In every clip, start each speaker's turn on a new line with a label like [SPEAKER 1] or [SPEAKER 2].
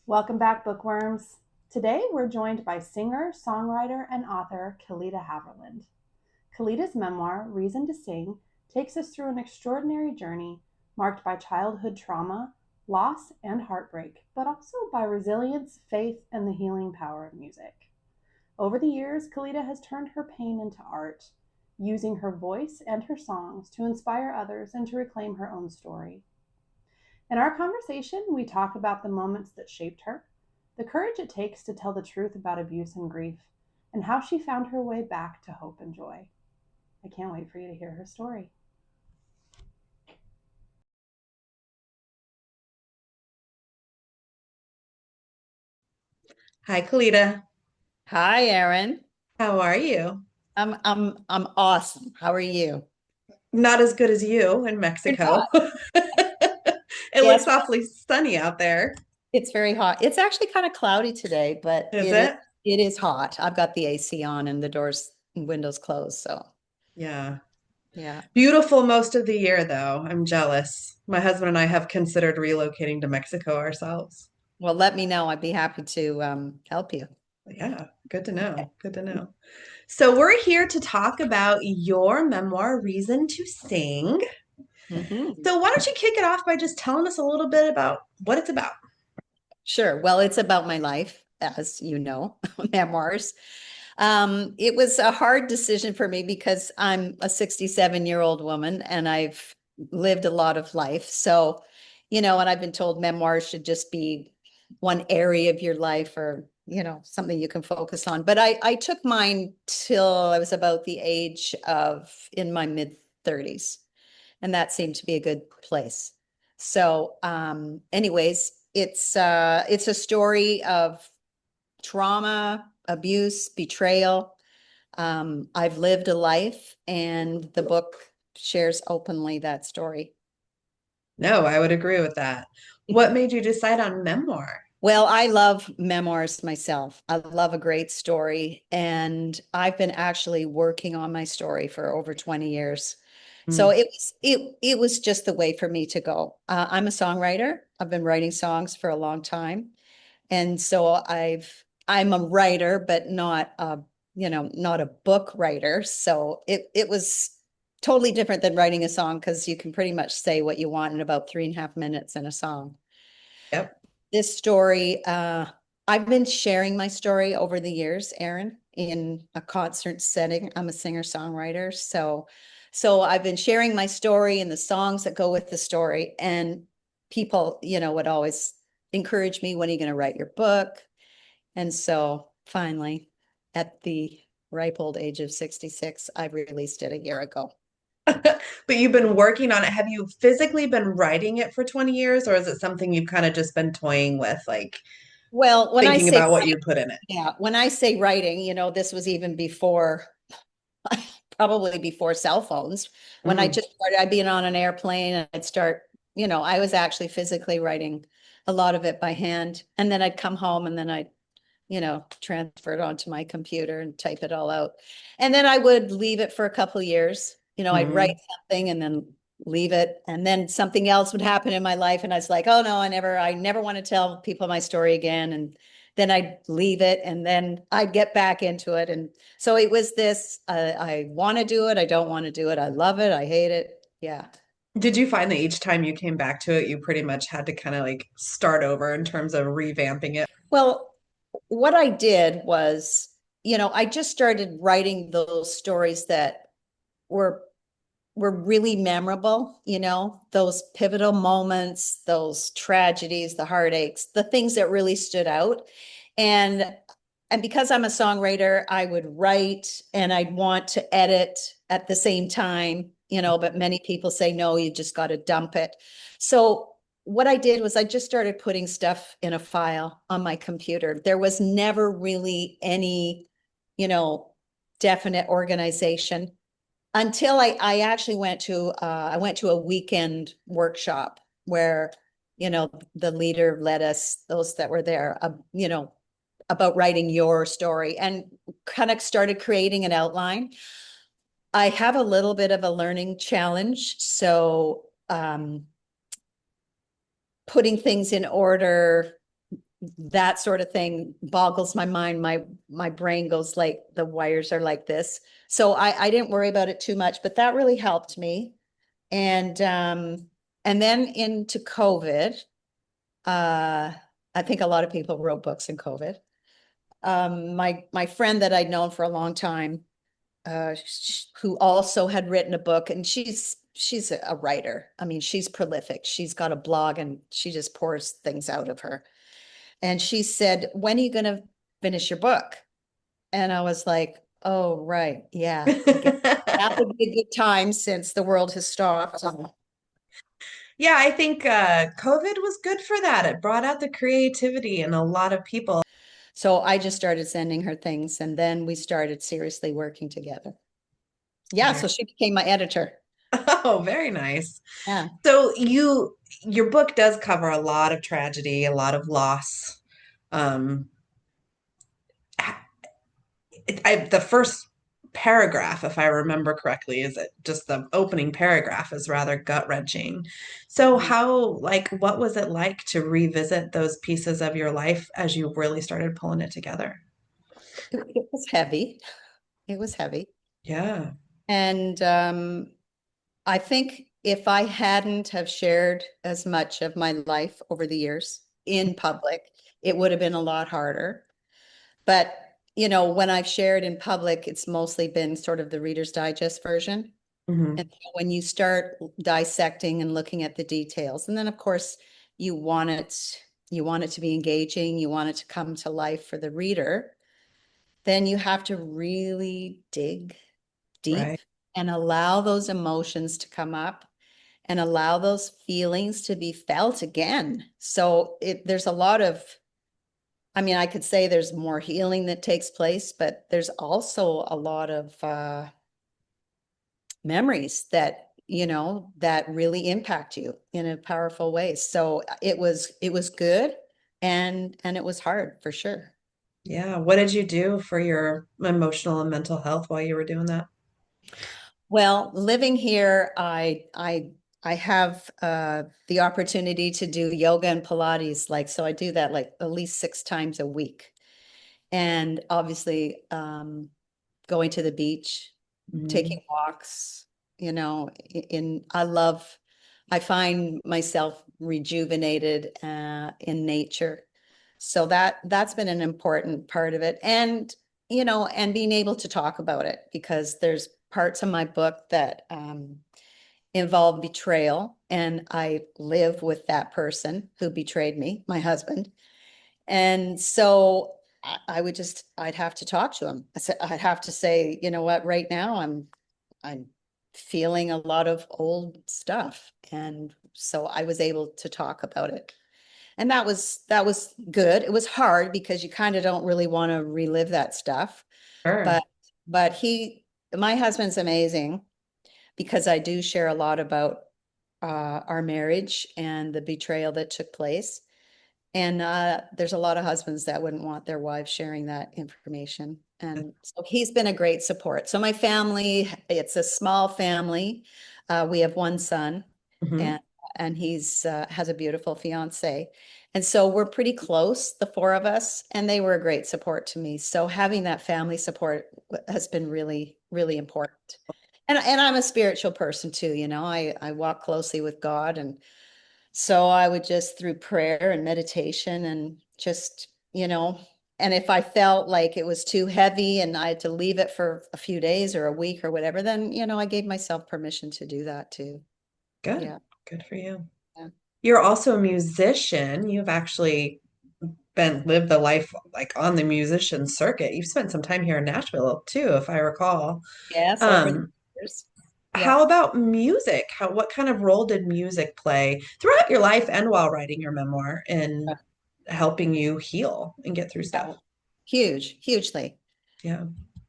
[SPEAKER 1] Welcome back, bookworms. Today we're joined by singer, songwriter, and author Kelita Haverland. Kelita's memoir, Reason to Sing, takes us through an extraordinary journey marked by childhood trauma, loss, and heartbreak, but also by resilience, faith, and the healing power of music. Over the years, Kelita has turned her pain into art, using her voice and her songs to inspire others and to reclaim her own story. In our conversation, we talk about the moments that shaped her, the courage it takes to tell the truth about abuse and grief, and how she found her way back to hope and joy. I can't wait for you to hear her story.
[SPEAKER 2] Hi, Kalita.
[SPEAKER 3] Hi, Erin.
[SPEAKER 2] How are you?
[SPEAKER 3] I'm awesome. How are you?
[SPEAKER 2] Not as good as you in
[SPEAKER 3] You're
[SPEAKER 2] Mexico.
[SPEAKER 3] not.
[SPEAKER 2] It looks
[SPEAKER 3] Yes,
[SPEAKER 2] awfully sunny out there.
[SPEAKER 3] it's very hot. It's actually kind of cloudy today, but
[SPEAKER 2] Is
[SPEAKER 3] it is
[SPEAKER 2] it?
[SPEAKER 3] it is hot. I've got the AC on and the doors and windows closed, so
[SPEAKER 2] Yeah.
[SPEAKER 3] yeah.
[SPEAKER 2] Beautiful most of the year, though. I'm jealous. My husband and I have considered relocating to Mexico ourselves.
[SPEAKER 3] Well, let me know. I'd be happy to help you.
[SPEAKER 2] Yeah, good to know. Good to know. So, we're here to talk about your memoir, Reason to Sing.
[SPEAKER 3] Hmm.
[SPEAKER 2] So, why don't you kick it off by just telling us a little bit about what it's about?
[SPEAKER 3] Sure. Well, it's about my life, as you know, memoirs. It was a hard decision for me because I'm a 67-year-old woman and I've lived a lot of life. So, and I've been told memoirs should just be one area of your life or, something you can focus on. But I took mine till I was about the age of in my mid 30s, and that seemed to be a good place. So, anyways, it's a story of trauma, abuse, betrayal. I've lived a life, and the book shares openly that story.
[SPEAKER 2] No, I would agree with that. What made you decide on memoir?
[SPEAKER 3] Well, I love memoirs myself. I love a great story, and I've been actually working on my story for over 20 years. So
[SPEAKER 2] Mm.
[SPEAKER 3] it was just the way for me to go. I'm a songwriter. I've been writing songs for a long time. And so I'm a writer, but not a book writer. So it was totally different than writing a song because you can pretty much say what you want in about 3.5 minutes in a song.
[SPEAKER 2] Yep.
[SPEAKER 3] This story, I've been sharing my story over the years, Erin, in a concert setting. I'm a singer-songwriter, so I've been sharing my story and the songs that go with the story. And people, would always encourage me, when are you going to write your book? And so finally, at the ripe old age of 66, I released it a year ago.
[SPEAKER 2] But you've been working on it. Have you physically been writing it for 20 years, or is it something you've kind of just been toying with, like
[SPEAKER 3] Well, when I
[SPEAKER 2] thinking
[SPEAKER 3] say
[SPEAKER 2] about what you put in it?
[SPEAKER 3] yeah, when I say writing, this was even before, probably before cell phones. When I
[SPEAKER 2] Mm.
[SPEAKER 3] just started, I'd be on an airplane and I'd start, I was actually physically writing a lot of it by hand. And then I'd come home and then I'd, transfer it onto my computer and type it all out. And then I would leave it for a couple of years. I'd write
[SPEAKER 2] Mm.
[SPEAKER 3] something and then leave it. And then something else would happen in my life. And I was like, oh no, I never want to tell people my story again. And then I'd leave it and then I'd get back into it. And so it was this, I want to do it. I don't want to do it. I love it. I hate it. Yeah.
[SPEAKER 2] Did you find that each time you came back to it, you pretty much had to kind of like start over in terms of revamping it?
[SPEAKER 3] Well, what I did was, I just started writing those stories that were were really memorable, those pivotal moments, those tragedies, the heartaches, the things that really stood out. And and because I'm a songwriter, I would write and I'd want to edit at the same time, but many people say no, you just got to dump it. So what I did was I just started putting stuff in a file on my computer. There was never really any, you know, definite organization until I actually went to a weekend workshop where the leader led us, those that were there, about writing your story, and kind of started creating an outline. I have a little bit of a learning challenge, so putting things in order, that sort of thing boggles my mind. My brain goes like the wires are like this. So I didn't worry about it too much, but that really helped me. And then into COVID, I think a lot of people wrote books in COVID. My friend that I'd known for a long time, who also had written a book, and she's a writer. I mean, she's prolific. She's got a blog and she just pours things out of her. And she said, "When are you going to finish your book?" And I was like, "Oh, right. Yeah, I guess that would be a good time since the world has stopped."
[SPEAKER 2] Yeah, I think COVID was good for that. It brought out the creativity in a lot of people.
[SPEAKER 3] So I just started sending her things, and then we started seriously working together. Yeah,
[SPEAKER 2] Very,
[SPEAKER 3] so she became my editor.
[SPEAKER 2] oh, very nice.
[SPEAKER 3] Yeah.
[SPEAKER 2] So your book does cover a lot of tragedy, a lot of loss. Um, the first paragraph, if I remember correctly, is it just the opening paragraph is rather gut-wrenching. So what was it like to revisit those pieces of your life as you really started pulling it together?
[SPEAKER 3] It was heavy. It was heavy.
[SPEAKER 2] Yeah.
[SPEAKER 3] And I think if I hadn't have shared as much of my life over the years in public, it would have been a lot harder. But, when I've shared in public, it's mostly been sort of the Reader's Digest version.
[SPEAKER 2] Hmm.
[SPEAKER 3] And so when you start dissecting and looking at the details, and then of course you want it, you want it to be engaging, you want it to come to life for the reader, then you have to really dig deep
[SPEAKER 2] Right.
[SPEAKER 3] and allow those emotions to come up and allow those feelings to be felt again. So there's a lot of, I mean, I could say there's more healing that takes place, but there's also a lot of memories that really impact you in a powerful way. So it was good, and it was hard for sure.
[SPEAKER 2] Yeah. What did you do for your emotional and mental health while you were doing that?
[SPEAKER 3] Well, living here, I have the opportunity to do yoga and Pilates, so I do that like at least 6 times a week. And obviously, going to the beach, taking
[SPEAKER 2] Mhm.
[SPEAKER 3] walks, I find myself rejuvenated in nature. So that's been an important part of it. And being able to talk about it, because there's parts of my book that involve betrayal, and I live with that person who betrayed me, my husband. And so I'd have to talk to him. I'd have to say, you know what, right now I'm feeling a lot of old stuff. And so I was able to talk about it. And that was good. It was hard because you kind of don't really want to relive that stuff.
[SPEAKER 2] Sure.
[SPEAKER 3] But my husband's amazing, because I do share a lot about our marriage and the betrayal that took place. And there's a lot of husbands that wouldn't want their wives sharing that information. And so he's been a great support. So my family, it's a small family. We have one son,
[SPEAKER 2] Hmm.
[SPEAKER 3] and he's has a beautiful fiance. And so we're pretty close, the four of us, and they were a great support to me. So having that family support has been really, really important. And I'm a spiritual person too, I walk closely with God, and so I would just, through prayer and meditation, and just, and if I felt like it was too heavy and I had to leave it for a few days or a week or whatever, then, I gave myself permission to do that too.
[SPEAKER 2] Good.
[SPEAKER 3] Yeah.
[SPEAKER 2] Good for you.
[SPEAKER 3] Yeah.
[SPEAKER 2] You're also a musician. You've actually been lived the life like on the musician circuit. You've spent some time here in Nashville too, if I recall.
[SPEAKER 3] Yes, over the
[SPEAKER 2] Um,
[SPEAKER 3] years. Yeah.
[SPEAKER 2] how about music? What kind of role did music play throughout your life and while writing your memoir in helping you heal and get through
[SPEAKER 3] Yeah.
[SPEAKER 2] stuff?
[SPEAKER 3] Huge, hugely.
[SPEAKER 2] Yeah.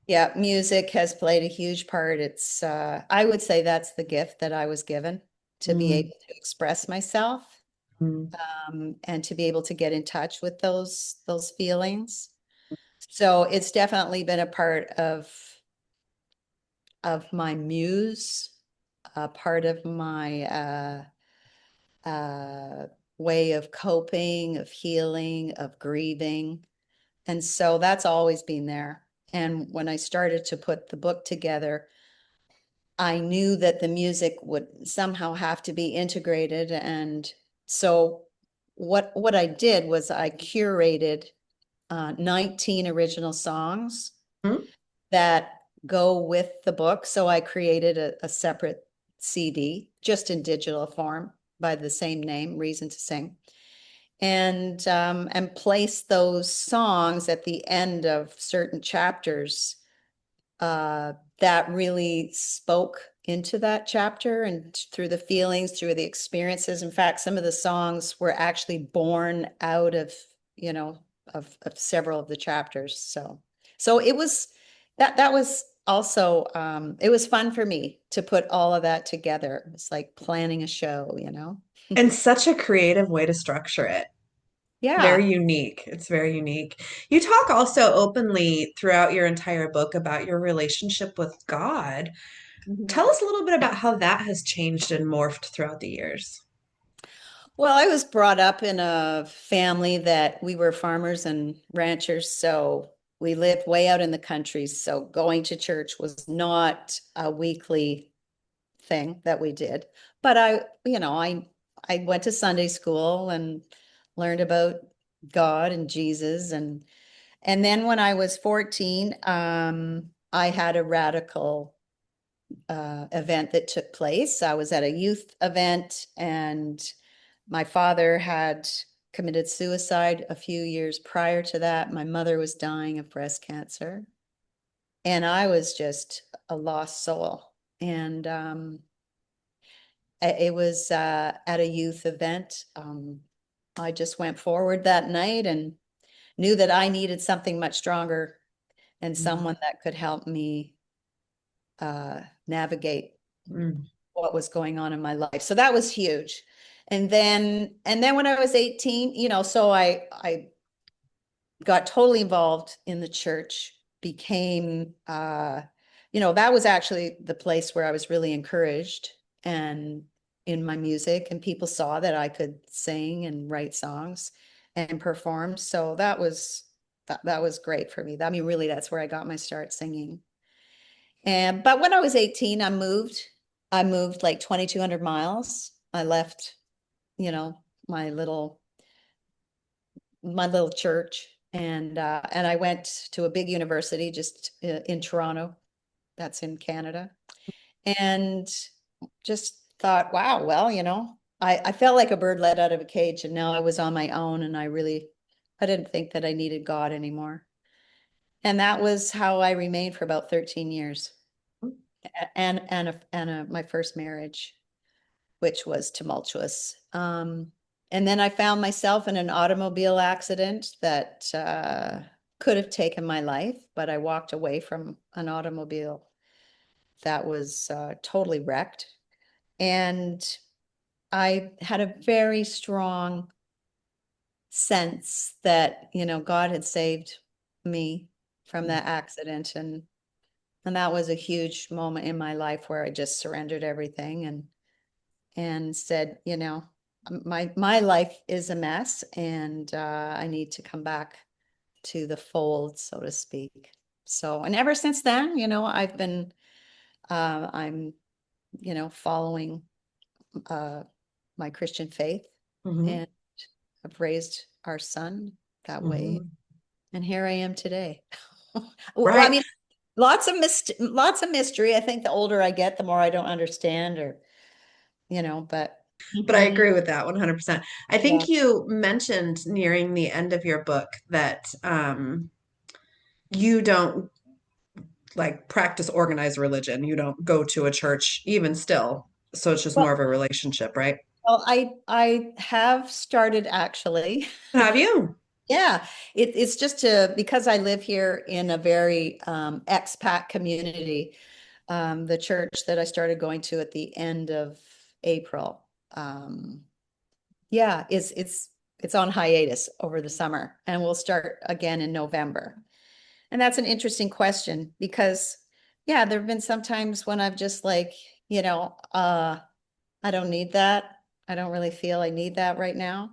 [SPEAKER 3] Yeah, music has played a huge part. I would say that's the gift that I was given, to be
[SPEAKER 2] Mm,
[SPEAKER 3] able to express myself,
[SPEAKER 2] mm.
[SPEAKER 3] and to be able to get in touch with those feelings. So it's definitely been a part of my muse, a part of my way of coping, of healing, of grieving. And so that's always been there. And when I started to put the book together, I knew that the music would somehow have to be integrated. And so what I did was I curated 19 original songs
[SPEAKER 2] Mhm.
[SPEAKER 3] that go with the book. So I created a separate CD just in digital form by the same name, Reason to Sing, and place those songs at the end of certain chapters that really spoke into that chapter and through the feelings, through the experiences. In fact, some of the songs were actually born out of, you know, of several of the chapters. So it was that was also it was fun for me to put all of that together. It's like planning a show, you know.
[SPEAKER 2] And such a creative way to structure it. Very
[SPEAKER 3] Yeah.
[SPEAKER 2] unique. It's very unique. You talk also openly throughout your entire book about your relationship with God.
[SPEAKER 3] Mhm.
[SPEAKER 2] Tell us a little bit about how that has changed and morphed throughout the years.
[SPEAKER 3] Well, I was brought up in a family that we were farmers and ranchers, so we lived way out in the country. So going to church was not a weekly thing that we did. But I went to Sunday school and learned about God and Jesus, and then when I was 14, I had a radical event that took place. I was at a youth event, and my father had committed suicide a few years prior to that. My mother was dying of breast cancer, and I was just a lost soul. And it was at a youth event. I just went forward that night and knew that I needed something much stronger and someone that could help me navigate
[SPEAKER 2] Mm.
[SPEAKER 3] what was going on in my life. So that was huge. And then when I was 18, so I got totally involved in the church, became that was actually the place where I was really encouraged and in my music, and people saw that I could sing and write songs and perform. So that was great for me. I mean, really, that's where I got my start singing. And but when I was 18, I moved like 2,200 miles. I left, you know, my little church, and I went to a big university just in Toronto, that's in Canada, and just thought, wow, well, I felt like a bird let out of a cage, and now I was on my own, and I didn't think that I needed God anymore. And that was how I remained for about 13 years, and my first marriage, which was tumultuous. And then I found myself in an automobile accident that could have taken my life, but I walked away from an automobile that was totally wrecked. And I had a very strong sense that, God had saved me from that accident. And that was a huge moment in my life where I just surrendered everything and said, my life is a mess, and I need to come back to the fold, so to speak. So, and ever since then, I'm, following uh, my Christian faith,
[SPEAKER 2] Mhm.
[SPEAKER 3] and I've raised our son that way.
[SPEAKER 2] Mhm.
[SPEAKER 3] And here I am today. Well, I
[SPEAKER 2] Right.
[SPEAKER 3] mean, lots of mystery. I think the older I get, the more I don't understand, or, but
[SPEAKER 2] But I
[SPEAKER 3] mhm,
[SPEAKER 2] agree with that 100%. I
[SPEAKER 3] yeah.
[SPEAKER 2] think you mentioned nearing the end of your book that you don't like practice organized religion. You don't go to a church even still. So it's just more
[SPEAKER 3] Well,
[SPEAKER 2] of a relationship, right?
[SPEAKER 3] well, I have started actually.
[SPEAKER 2] Have you?
[SPEAKER 3] Yeah, it's just because I live here in a very expat community. The church that I started going to at the end of April, yeah, it's on hiatus over the summer, and we'll start again in November. And that's an interesting question because, there have been some times when I've just like, I don't need that. I don't really feel I need that right now,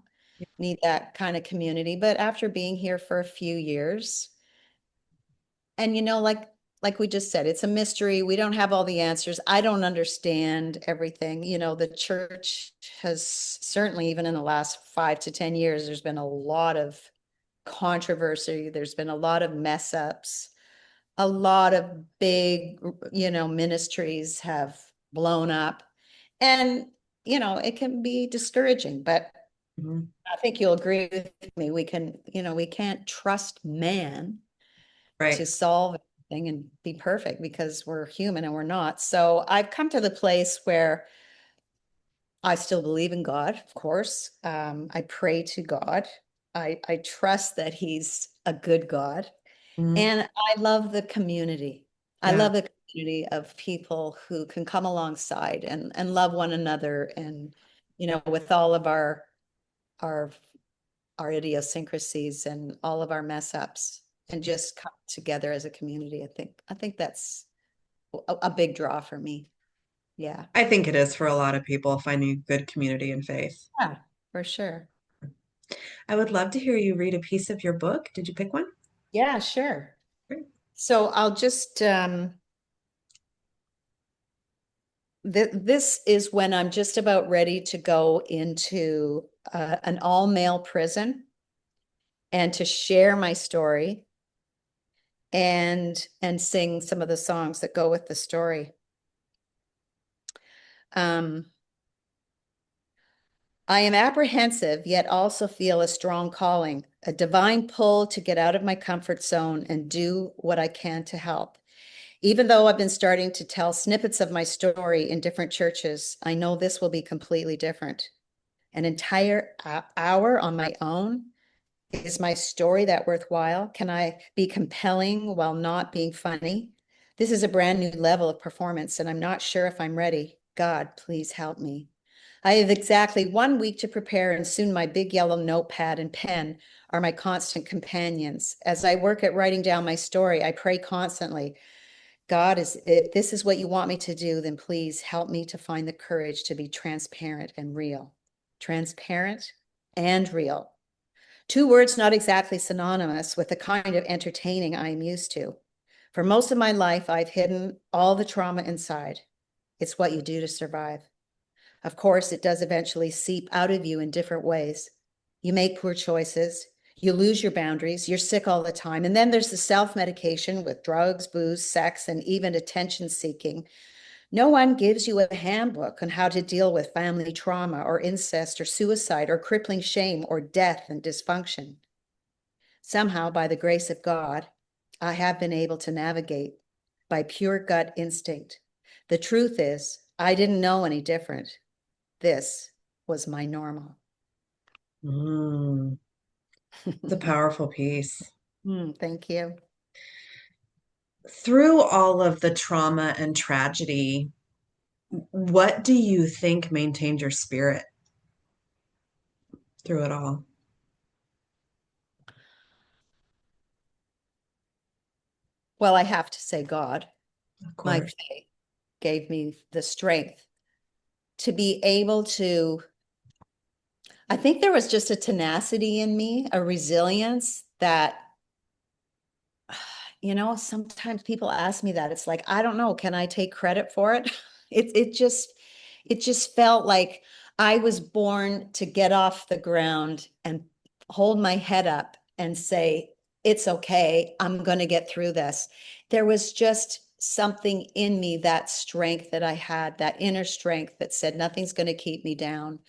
[SPEAKER 3] need that kind of community. But after being here for a few years, and like we just said, it's a mystery. We don't have all the answers. I don't understand everything. The church has certainly, even in the last 5 to 10 years, there's been a lot of controversy. There's been a lot of mess ups. A lot of big, ministries have blown up. And, it can be discouraging, but
[SPEAKER 2] Mhm.
[SPEAKER 3] I think you'll agree with me. We can't trust man to
[SPEAKER 2] Right.
[SPEAKER 3] solve everything and be perfect because we're human and we're not. So I've come to the place where I still believe in God, of course. I pray to God. I trust that He's a good God.
[SPEAKER 2] Mhm.
[SPEAKER 3] And I love the community. I
[SPEAKER 2] Yeah.
[SPEAKER 3] love the community of people who can come alongside and love one another and, with all of our our idiosyncrasies and all of our mess ups and just come together as a community. I think that's a big draw for me. Yeah.
[SPEAKER 2] I think it is for a lot of people finding a good community and faith.
[SPEAKER 3] Yeah, for sure.
[SPEAKER 2] I would love to hear you read a piece of your book. Did you pick one?
[SPEAKER 3] Yeah, sure.
[SPEAKER 2] Great.
[SPEAKER 3] So I'll just this is when I'm just about ready to go into an all male prison and to share my story and sing some of the songs that go with the story. Um, I am apprehensive, yet also feel a strong calling, a divine pull to get out of my comfort zone and do what I can to help. Even though I've been starting to tell snippets of my story in different churches, I know this will be completely different. An entire hour on my own. Is my story that worthwhile? Can I be compelling while not being funny? This is a brand new level of performance, and I'm not sure if I'm ready. God, please help me. I have exactly 1 week to prepare, and soon my big yellow notepad and pen are my constant companions. As I work at writing down my story, I pray constantly, God, if this is what you want me to do, then please help me to find the courage to be transparent and real. Transparent and real. Two words not exactly synonymous with the kind of entertaining I am used to. For most of my life, I've hidden all the trauma inside. It's what you do to survive. Of course, it does eventually seep out of you in different ways. You make poor choices. You lose your boundaries. You're sick all the time. And then there's the self-medication with drugs, booze, sex, and even attention seeking. No one gives you a handbook on how to deal with family trauma or incest or suicide or crippling shame or death and dysfunction. Somehow, by the grace of God, I have been able to navigate by pure gut instinct. The truth is, I didn't know any different. This was my normal.
[SPEAKER 2] Mm, it's a powerful piece.
[SPEAKER 3] Thank you.
[SPEAKER 2] Through all of the trauma and tragedy, what do you think maintained your spirit through it all?
[SPEAKER 3] Well, I have to say, God,
[SPEAKER 2] Of
[SPEAKER 3] my
[SPEAKER 2] course.
[SPEAKER 3] faith gave me the strength to be able to. I think there was just a tenacity in me, a resilience that, sometimes people ask me that. It's like, I don't know, can I take credit for it? It just felt like I was born to get off the ground and hold my head up and say, it's okay, I'm going to get through this. There was just something in me, that strength that I had, that inner strength that said nothing's going to keep me down.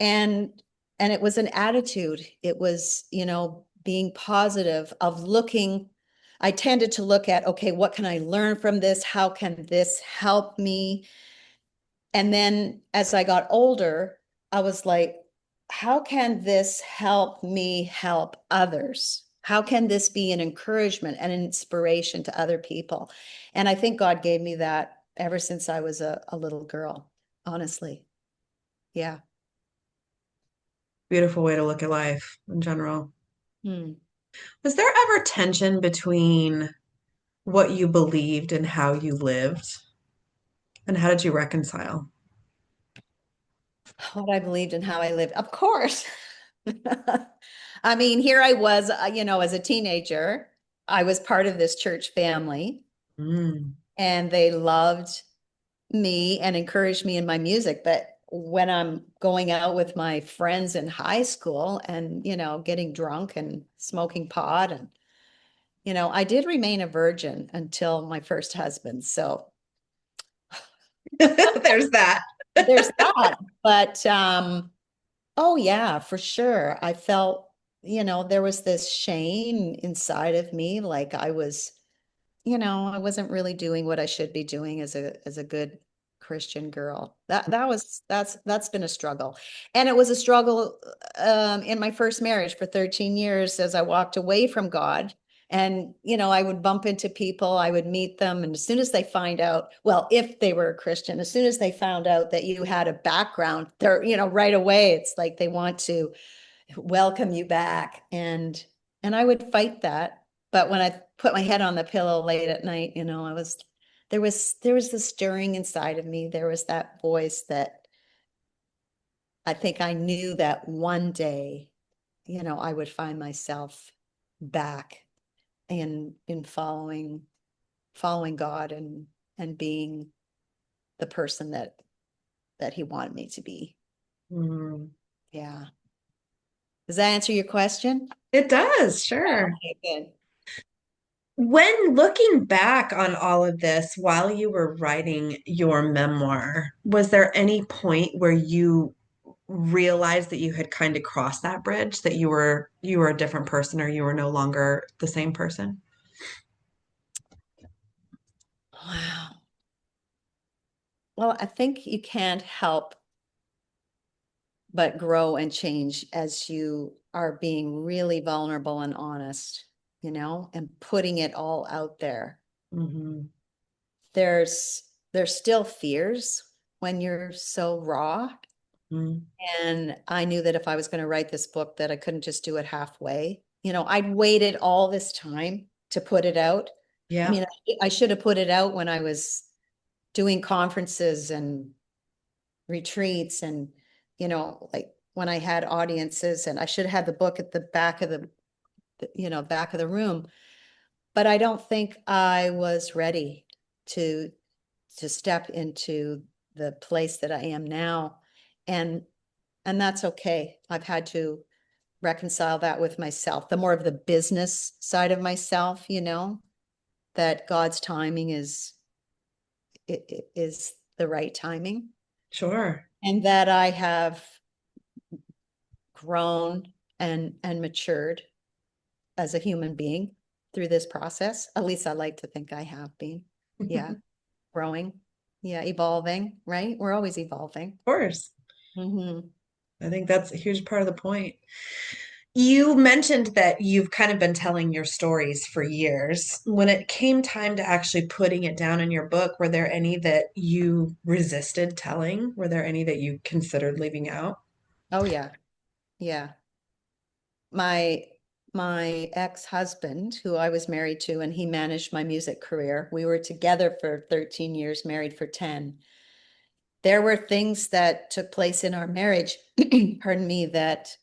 [SPEAKER 3] And it was an attitude. It was, being positive, of looking. I tended to look at, okay, what can I learn from this? How can this help me? And then as I got older, I was like, how can this help me help others? How can this be an encouragement and an inspiration to other people? And I think God gave me that ever since I was a little girl, honestly. Yeah.
[SPEAKER 2] Beautiful way to look at life in general.
[SPEAKER 3] Hmm.
[SPEAKER 2] Was there ever tension between what you believed and how you lived? And how did you reconcile?
[SPEAKER 3] What I believed and how I lived. Of course. I mean, here I was, as a teenager, I was part of this church family
[SPEAKER 2] Mm.
[SPEAKER 3] and they loved me and encouraged me in my music. But when I'm going out with my friends in high school and, getting drunk and smoking pot and, I did remain a virgin until my first husband. So
[SPEAKER 2] There's that.
[SPEAKER 3] there's that. But oh yeah, for sure. I felt, there was this shame inside of me, like I was, I wasn't really doing what I should be doing as a good Christian girl. That's been a struggle. And it was a struggle in my first marriage for 13 years as I walked away from God. And, I would bump into people, I would meet them. And as soon as they find out, well, if they were a Christian, as soon as they found out that you had a background, they're, right away, it's like they want to welcome you back. And I would fight that. But when I put my head on the pillow late at night, there was the stirring inside of me. There was that voice that I think I knew that one day, I would find myself back in following God and being the person that he wanted me to be.
[SPEAKER 2] Mm.
[SPEAKER 3] Yeah. Does that answer your question?
[SPEAKER 2] It does, sure.
[SPEAKER 3] Okay, good.
[SPEAKER 2] When looking back on all of this while you were writing your memoir, was there any point where you realized that you had kind of crossed that bridge, that you were a different person or you were no longer the same person?
[SPEAKER 3] Wow. Well, I think you can't help but grow and change as you are being really vulnerable and honest, and putting it all out there.
[SPEAKER 2] Hmm.
[SPEAKER 3] There's still fears when you're so raw.
[SPEAKER 2] Mm.
[SPEAKER 3] And I knew that if I was going to write this book, that I couldn't just do it halfway. I'd waited all this time to put it out. I
[SPEAKER 2] Yeah.
[SPEAKER 3] mean, I should have put it out when I was doing conferences and retreats and, like when I had audiences, and I should have had the book at the back of back of the room. But I don't think I was ready to step into the place that I am now. And that's okay. I've had to reconcile that with myself, the more of the business side of myself, that God's timing is the right timing,
[SPEAKER 2] Sure.
[SPEAKER 3] and that I have grown and matured as a human being through this process. At least I like to think I have been. Yeah,
[SPEAKER 2] Of
[SPEAKER 3] growing. Yeah, evolving, right? We're always evolving.
[SPEAKER 2] course.
[SPEAKER 3] Mm-hmm.
[SPEAKER 2] I think that's a huge part of the point. You mentioned that you've kind of been telling your stories for years. When it came time to actually putting it down in your book, were there any that you resisted telling? Were there any that you considered leaving out?
[SPEAKER 3] Oh yeah. Yeah. My my ex-husband, who I was married to, and he managed my music career. We were together for 13 years, married for 10. There were things that took place in our marriage, pardon me, that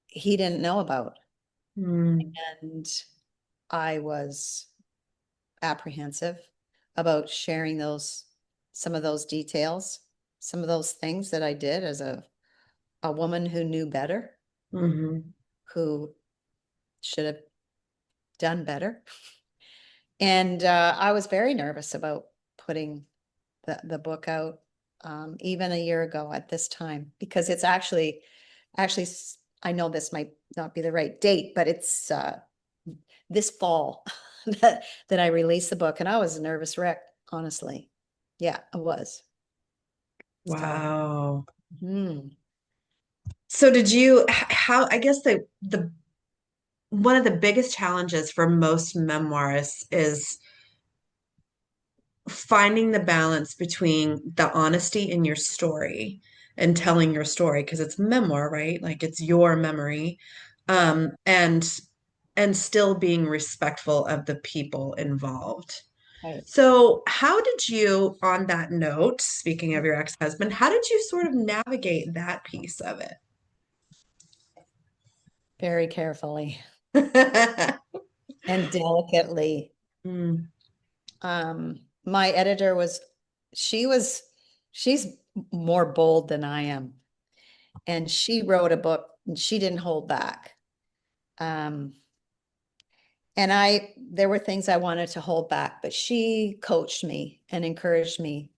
[SPEAKER 3] he didn't know about.
[SPEAKER 2] Mm.
[SPEAKER 3] And I was apprehensive about sharing some of those details, some of those things that I did as a woman who knew better,
[SPEAKER 2] Hmm.
[SPEAKER 3] who should have done better. And I was very nervous about putting the book out, even a year ago at this time, because it's actually, I know this might not be the right date, but it's this fall that I released the book, and I was a nervous wreck, honestly. Yeah, I was. So,
[SPEAKER 2] Wow.
[SPEAKER 3] hmm.
[SPEAKER 2] So did you how I guess the one of the biggest challenges for most memoirists is finding the balance between the honesty in your story and telling your story because it's memoir, right? Like it's your memory, and still being respectful of the people involved.
[SPEAKER 3] Right.
[SPEAKER 2] So, how did you, on that note, speaking of your ex-husband, how did you sort of navigate that piece of
[SPEAKER 3] Very carefully
[SPEAKER 2] it?
[SPEAKER 3] and delicately.
[SPEAKER 2] Mm,
[SPEAKER 3] My editor was, she was, she's more bold than I am. And she wrote a book and she didn't hold back. Um, and there were things I wanted to hold back, but she coached me and encouraged me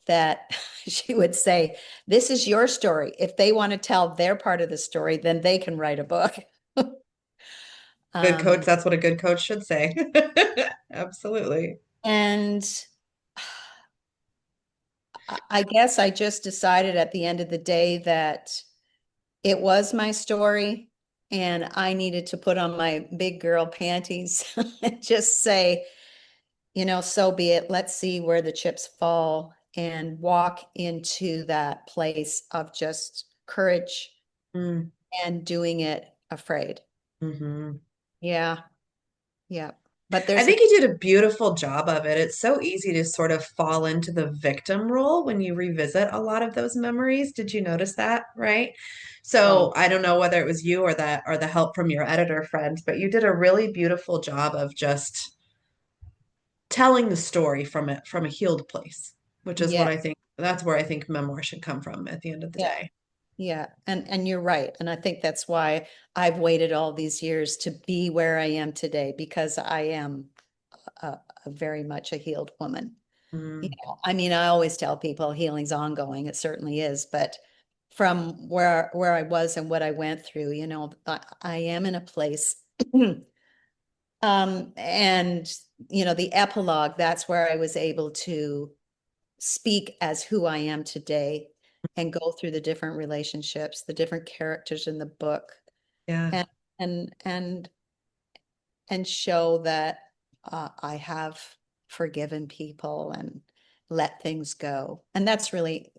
[SPEAKER 3] that she would say, this is your story. If they want to tell their part of the story, then they can write a book.
[SPEAKER 2] good coach,
[SPEAKER 3] Um,
[SPEAKER 2] that's what a good coach should say. Absolutely.
[SPEAKER 3] and I guess I just decided at the end of the day that it was my story and I needed to put on my big girl panties and just say, so be it. Let's see where the chips fall and walk into that place of just courage
[SPEAKER 2] Mm,
[SPEAKER 3] and doing it afraid.
[SPEAKER 2] mhm.
[SPEAKER 3] Yeah. Yeah. But
[SPEAKER 2] I
[SPEAKER 3] there's a,
[SPEAKER 2] think you did a beautiful job of it. It's so easy to sort of fall into the victim role when you revisit a lot of those memories. Did you notice that, right? So
[SPEAKER 3] oh,
[SPEAKER 2] I don't know whether it was you or the help from your editor friends, but you did a really beautiful job of just telling the story from a healed place, which is
[SPEAKER 3] yeah.
[SPEAKER 2] what I think that's where I think memoir should come from at the end of the
[SPEAKER 3] Yeah.
[SPEAKER 2] day.
[SPEAKER 3] Yeah. And you're right. And I think that's why I've waited all these years to be where I am today, because I am a very much a healed woman.
[SPEAKER 2] Mm,
[SPEAKER 3] I mean, I always tell people healing's ongoing. It certainly is, but from where I was and what I went through, I am in a place. And the epilogue, that's where I was able to speak as who I am today and go through the different relationships, the different characters in the book,
[SPEAKER 2] yeah.
[SPEAKER 3] and and and and show that I have forgiven people and let things go. And that's really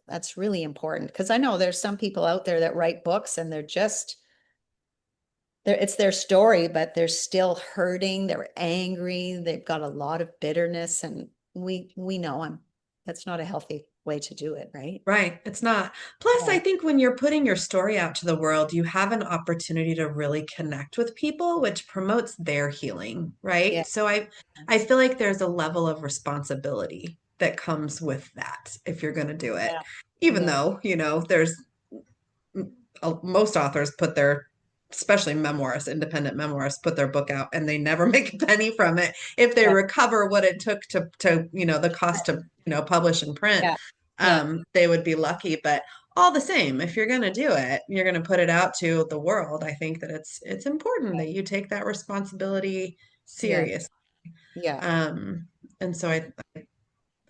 [SPEAKER 3] important, because I know there's some people out there that write books and it's their story, but they're still hurting, they're angry, they've got a lot of bitterness, and we know that's not a healthy way to do it, right?
[SPEAKER 2] Right. It's not. Plus, I
[SPEAKER 3] Yeah.
[SPEAKER 2] think when you're putting your story out to the world, you have an opportunity to really connect with people, which promotes their healing,
[SPEAKER 3] Yeah.
[SPEAKER 2] right? So I feel like there's a level of responsibility that comes with that if you're going to do it.
[SPEAKER 3] Yeah.
[SPEAKER 2] Even
[SPEAKER 3] Yeah.
[SPEAKER 2] though, there's most authors put their especially memoirists, independent memoirists, put their book out and they never make a penny from it if they
[SPEAKER 3] Yeah.
[SPEAKER 2] recover what it took to the cost to publish and print.
[SPEAKER 3] Yeah. Yeah.
[SPEAKER 2] They would be lucky, but all the same, if you're going to do it, you're going to put it out to the world. I think that it's important that you take that responsibility
[SPEAKER 3] Yeah.
[SPEAKER 2] serious.
[SPEAKER 3] Yeah.
[SPEAKER 2] um and so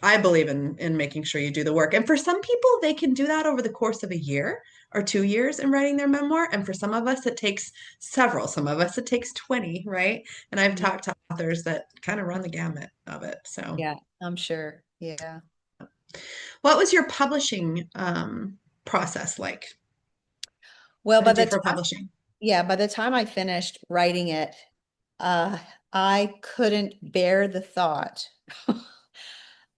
[SPEAKER 2] I believe in making sure you do the work. And for some people, they can do that over the course of a year or 2 years in writing their memoir. And for some of us, it takes several. Some of us, it takes 20, right? And I've
[SPEAKER 3] Yeah.
[SPEAKER 2] talked to authors that kind of run the gamut of it. So,
[SPEAKER 3] Yeah. I'm sure. Yeah.
[SPEAKER 2] what was your publishing process like?
[SPEAKER 3] Well,
[SPEAKER 2] What did you do for publishing?
[SPEAKER 3] by the time I finished writing it, uh, I couldn't bear the thought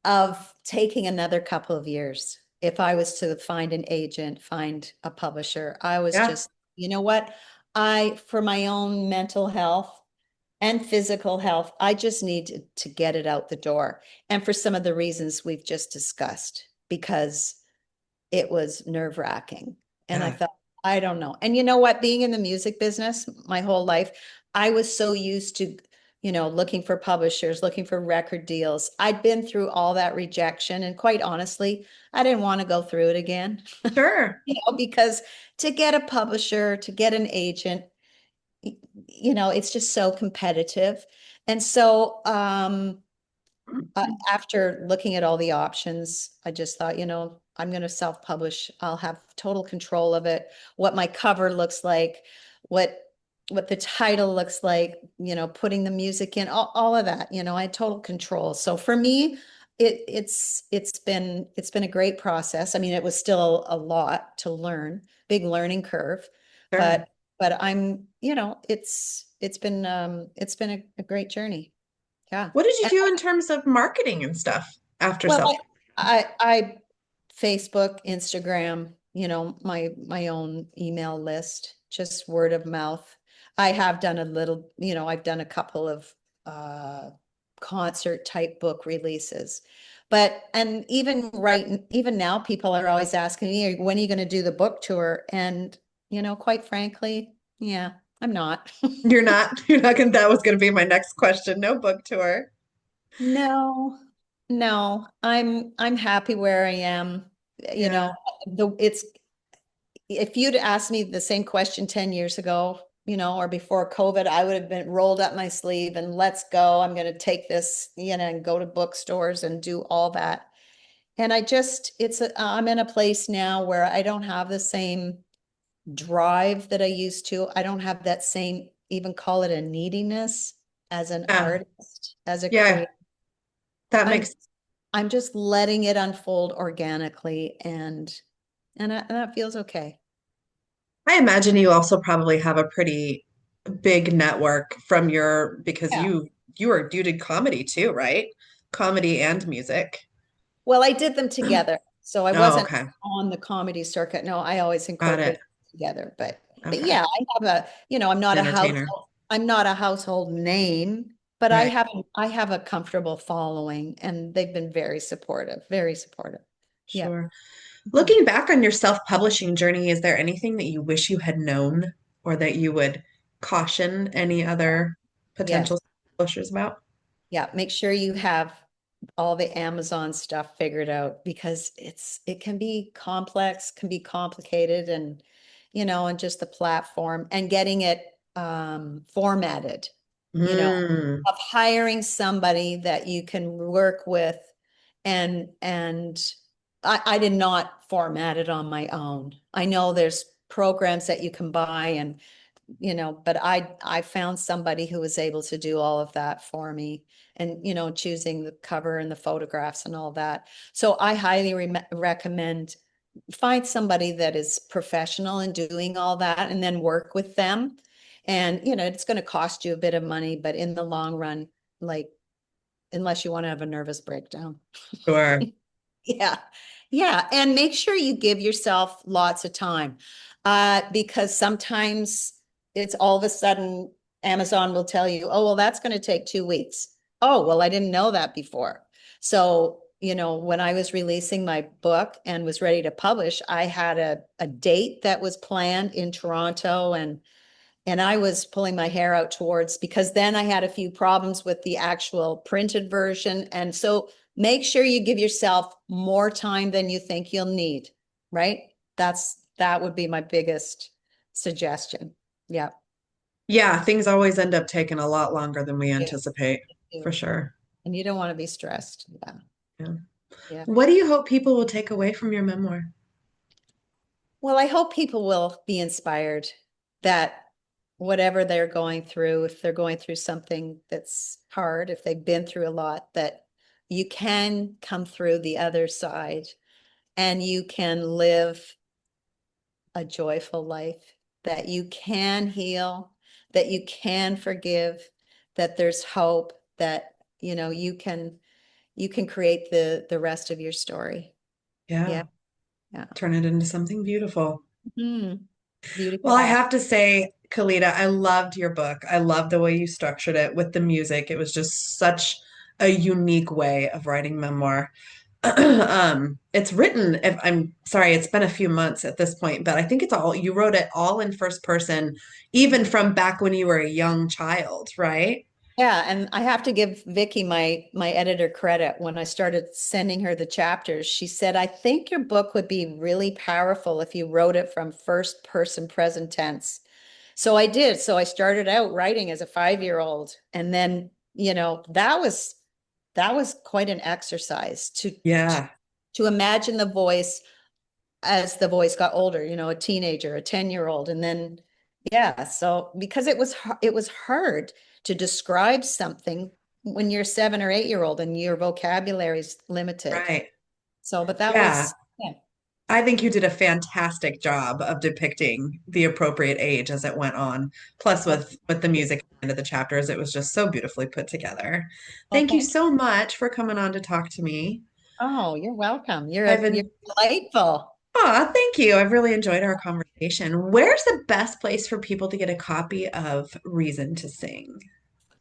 [SPEAKER 3] of taking another couple of years. If I was to find an agent, find a publisher, I was
[SPEAKER 2] Yeah,
[SPEAKER 3] just, you know what? For my own mental health and physical health, I just needed to get it out the door. And for some of the reasons we've just discussed, because it was nerve-wracking. And I
[SPEAKER 2] yeah,
[SPEAKER 3] thought, I don't know. And you know what? Being in the music business my whole life, I was so used to, looking for publishers, looking for record deals. I'd been through all that rejection. And quite honestly, I didn't want to go through it again,
[SPEAKER 2] sure.
[SPEAKER 3] because to get a publisher, to get an agent, it's just so competitive. And so, after looking at all the options, I just thought, I'm going to self-publish. I'll have total control of it, what my cover looks like, what the title looks like, putting the music in, all of that, I had total control. So for me, it's been a great process. I mean, it was still a lot to learn, big learning curve,
[SPEAKER 2] Sure.
[SPEAKER 3] but I'm, it's been a great journey. Yeah.
[SPEAKER 2] What did you
[SPEAKER 3] And
[SPEAKER 2] do in terms of marketing and stuff after
[SPEAKER 3] well,
[SPEAKER 2] self?
[SPEAKER 3] I Facebook, Instagram, my own email list, just word of mouth. I have done a little, I've done a couple of concert type book releases. But and even now people are always asking me, when are you going to do the book tour? And quite frankly, yeah, I'm not.
[SPEAKER 2] You're not gonna, that was gonna be my next question. No book tour.
[SPEAKER 3] No, no, I'm happy where I am. You know,
[SPEAKER 2] Yeah.
[SPEAKER 3] it's if you'd asked me the same question 10 years ago, or before COVID, I would have been rolled up my sleeve and let's go. I'm going to take this, and go to bookstores and do all that. And I'm in a place now where I don't have the same drive that I used to. I don't have that same, even call it a neediness as an
[SPEAKER 2] Yeah.
[SPEAKER 3] artist, as a
[SPEAKER 2] Yeah.
[SPEAKER 3] creator.
[SPEAKER 2] That
[SPEAKER 3] I'm
[SPEAKER 2] makes
[SPEAKER 3] I'm just letting it unfold organically and that feels okay.
[SPEAKER 2] I imagine you also probably have a pretty big network from because
[SPEAKER 3] Yeah.
[SPEAKER 2] you did comedy too, right? Comedy and music.
[SPEAKER 3] Well, I did them together. So I
[SPEAKER 2] Oh,
[SPEAKER 3] wasn't
[SPEAKER 2] okay.
[SPEAKER 3] on the comedy circuit. No, I always
[SPEAKER 2] Got it.
[SPEAKER 3] incorporated together. But
[SPEAKER 2] Okay.
[SPEAKER 3] yeah, I have I'm not a
[SPEAKER 2] Entertainer.
[SPEAKER 3] household name, but
[SPEAKER 2] Right.
[SPEAKER 3] I have a comfortable following and they've been very supportive, very supportive. Yeah.
[SPEAKER 2] Sure.
[SPEAKER 3] Mhm.
[SPEAKER 2] Looking back on your self-publishing journey, is there anything that you wish you had known or that you would caution any other
[SPEAKER 3] Yes.
[SPEAKER 2] potential publishers about?
[SPEAKER 3] Yeah. Make sure you have all the Amazon stuff figured out because it can be complex, can be complicated and just the platform and getting it formatted, you know,
[SPEAKER 2] Mm,
[SPEAKER 3] of hiring somebody that you can work with and I did not format it on my own. I know there's programs that you can buy but I found somebody who was able to do all of that for me and choosing the cover and the photographs and all that. So I highly recommend find somebody that is professional in doing all that and then work with them. And it's going to cost you a bit of money, but in the long run, like unless you want to have a nervous breakdown.
[SPEAKER 2] sure.
[SPEAKER 3] Yeah. Yeah. And make sure you give yourself lots of time. Because sometimes it's all of a sudden Amazon will tell you, oh, well, that's going to take 2 weeks. Oh, well, I didn't know that before. So, when I was releasing my book and was ready to publish, I had a date that was planned in Toronto and I was pulling my hair out towards because then I had a few problems with the actual printed version. And so make sure you give yourself more time than you think you'll need, right? That would be my biggest suggestion. Yeah.
[SPEAKER 2] Yeah, things always end up taking a lot longer than we
[SPEAKER 3] Yeah.
[SPEAKER 2] anticipate, for sure.
[SPEAKER 3] And you don't want to be stressed. Yeah.
[SPEAKER 2] Yeah.
[SPEAKER 3] Yeah.
[SPEAKER 2] What do you hope people will take away from your memoir?
[SPEAKER 3] Well, I hope people will be inspired that whatever they're going through, if they're going through something that's hard, if they've been through a lot, that you can come through the other side and you can live a joyful life, that you can heal, that you can forgive, that there's hope, that you can create the rest of your story.
[SPEAKER 2] Yeah,
[SPEAKER 3] Yeah. Yeah.
[SPEAKER 2] turn it into something beautiful.
[SPEAKER 3] Beauty
[SPEAKER 2] Well, I
[SPEAKER 3] path.
[SPEAKER 2] have to say, Kalita, I loved your book. I love the way you structured it with the music. It was just such a unique way of writing memoir. It's written, if I'm sorry, it's been a few months at this point, but I think you wrote it all in first person, even from back when you were a young child, right?
[SPEAKER 3] Yeah, and I have to give Vicky my editor credit. When I started sending her the chapters, she said, "I think your book would be really powerful if you wrote it from first person present tense." So I did. So I started out writing as a 5-year-old, and then, that was quite an exercise
[SPEAKER 2] Yeah,
[SPEAKER 3] to imagine the voice as the voice got older, a teenager, a 10-year-old, and then yeah, so because it was hard to describe something when you're 7 or 8-year-old and your vocabulary is limited.
[SPEAKER 2] right.
[SPEAKER 3] So, but that
[SPEAKER 2] Yeah.
[SPEAKER 3] was yeah.
[SPEAKER 2] I think you did a fantastic job of depicting the appropriate age as it went on. Plus,
[SPEAKER 3] Well,
[SPEAKER 2] with the music at the end of the chapters, it was just so beautifully put together.
[SPEAKER 3] well,
[SPEAKER 2] Thank you
[SPEAKER 3] thank you.
[SPEAKER 2] so much for coming on to talk to me.
[SPEAKER 3] Oh, you're welcome.
[SPEAKER 2] I've
[SPEAKER 3] You're
[SPEAKER 2] been,
[SPEAKER 3] delightful.
[SPEAKER 2] thank you. I've really enjoyed our conversation. Where's the best place for people to get a copy of Reason to Sing?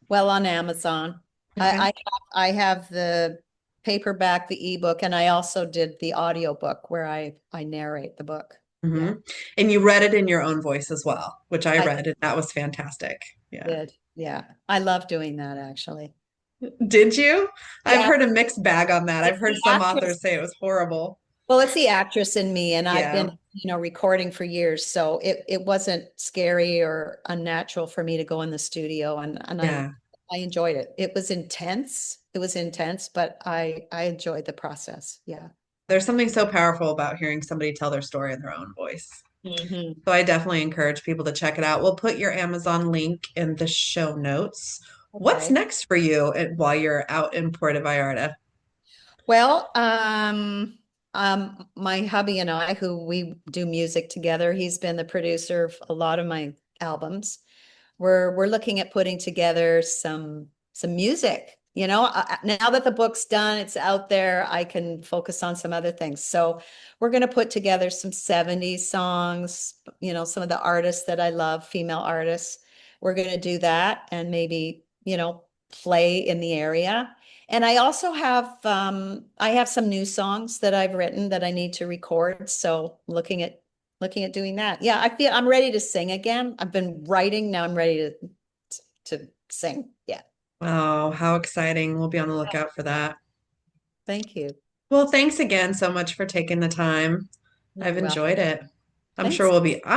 [SPEAKER 3] Well, on Amazon.
[SPEAKER 2] Okay.
[SPEAKER 3] I have the paperback, the ebook, and I also did the audiobook where I narrate the book.
[SPEAKER 2] hmm
[SPEAKER 3] Yeah,
[SPEAKER 2] And you read it in your own voice as well, which I
[SPEAKER 3] I
[SPEAKER 2] read, and that was fantastic. Yeah.
[SPEAKER 3] did. Yeah, I love doing that actually.
[SPEAKER 2] Did you? I've
[SPEAKER 3] Yeah,
[SPEAKER 2] heard a mixed bag on that. I've
[SPEAKER 3] it's
[SPEAKER 2] heard
[SPEAKER 3] the
[SPEAKER 2] some
[SPEAKER 3] actress.
[SPEAKER 2] authors say it was horrible.
[SPEAKER 3] Well, it's the actress in me, and I've
[SPEAKER 2] Yeah.
[SPEAKER 3] been, recording for years, so it wasn't scary or unnatural for me to go in the studio, and
[SPEAKER 2] Yeah.
[SPEAKER 3] I enjoyed it. It was intense. It was intense, but I enjoyed the process. Yeah.
[SPEAKER 2] There's something so powerful about hearing somebody tell their story in their own voice.
[SPEAKER 3] Hmm.
[SPEAKER 2] So I definitely encourage people to check it out. We'll put your Amazon link in the show notes. What's
[SPEAKER 3] Okay.
[SPEAKER 2] next for you while you're out in Puerto Vallarta?
[SPEAKER 3] Well, my hubby and I, who we do music together, he's been the producer of a lot of my albums. We're looking at putting together some music. Now that the book's done, it's out there, I can focus on some other things. So we're going to put together some 70s songs, some of the artists that I love, female artists. We're going to do that and maybe, play in the area. And I have some new songs that I've written that I need to record. So looking at doing that. Yeah, I feel I'm ready to sing again. I've been writing, now I'm ready to sing. Yeah.
[SPEAKER 2] Oh, how exciting. We'll be on the lookout for that.
[SPEAKER 3] Thank you.
[SPEAKER 2] Well, thanks again so much for taking the time.
[SPEAKER 3] You're
[SPEAKER 2] I've
[SPEAKER 3] welcome.
[SPEAKER 2] enjoyed it.
[SPEAKER 3] Thanks.
[SPEAKER 2] I'm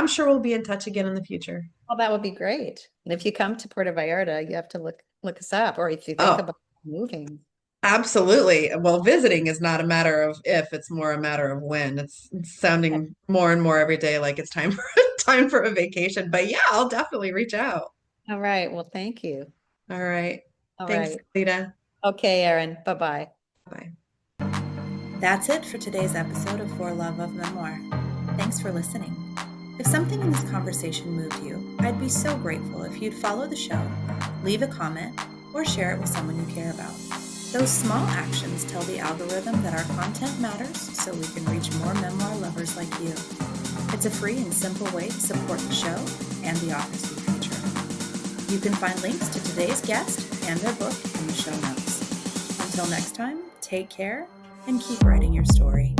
[SPEAKER 2] sure we'll be in touch again in the future.
[SPEAKER 3] Well, that would be great. And if you come to Puerto Vallarta, you have to look us up, or if you think
[SPEAKER 2] Oh,
[SPEAKER 3] about moving.
[SPEAKER 2] absolutely. Well, visiting is not a matter of if, it's more a matter of when. It's sounding more and more every day like it's time for time for a vacation. But yeah, I'll definitely reach out.
[SPEAKER 3] All right. Well, thank you.
[SPEAKER 2] All right.
[SPEAKER 3] All
[SPEAKER 2] Thanks,
[SPEAKER 3] right.
[SPEAKER 2] Lita.
[SPEAKER 3] Okay, Erin. Bye-bye.
[SPEAKER 2] Bye.
[SPEAKER 1] That's it for today's episode of For Love of Memoir. Thanks for listening. If something in this conversation moved you, I'd be so grateful if you'd follow the show, leave a comment, or share it with someone you care about. Those small actions tell the algorithm that our content matters so we can reach more memoir lovers like you. It's a free and simple way to support the show and the authors we feature. You can find links to today's guest and their book in the show notes. Until next time, take care and keep writing your story.